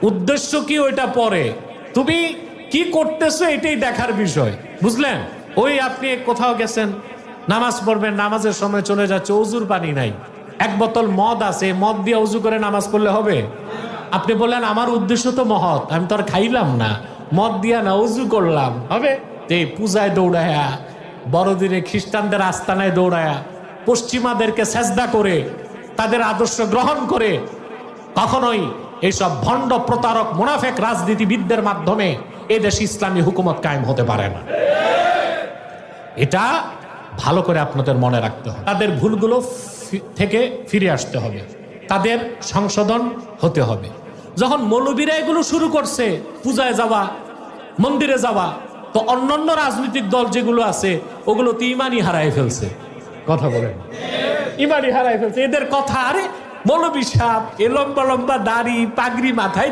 উদ্দেশ্য কি ওইটা পরে, তুমি কি করতেছো এটাই দেখার বিষয়, বুঝলেন? ওই আপনি কোথাও গেছেন, নামাজ পড়বেন, নামাজের সময় চলে যাচ্ছে, অজুর পানি নাই, এক বোতল মদ আছে, মদ দিয়ে অজু করে নামাজ পড়লে হবে? আপনি বললেন আমার উদ্দেশ্য তো মহৎ, আমি তো আর খাইলাম না, মদ দিয়া না অজু করলাম, হবে? এই পূজায় দৌড়ায়া, বড়দিনে খ্রিস্টানদের আস্তানায় দৌড়ায়া, পশ্চিমাদেরকে সেজদা করে, তাদের আদর্শ গ্রহণ করে কখনোই এইসব ভণ্ড প্রতারক মুনাফেক রাজনীতিবিদদের মাধ্যমে এই দেশে ইসলামী হুকুমত কায়েম হতে পারে না। এটা ভালো করে আপনাদের মনে রাখতে হবে। তাদের ভুলগুলো থেকে ফিরে আসতে হবে, তাদের সংশোধন হতে হবে। যখন মৌলবীরা এগুলো শুরু করছে, পূজায় যাওয়া, মন্দিরে যাওয়া, তো অন্যান্য রাজনৈতিক দল যেগুলো আছে ওগুলো তো ইমানই হারায় ফেলছে। কথা বলেন, ইমানই হারায় ফেলছে। এদের কথা, আরে মৌলবী সাহেব এ লম্বা লম্বা দাড়ি পাগড়ি মাথায়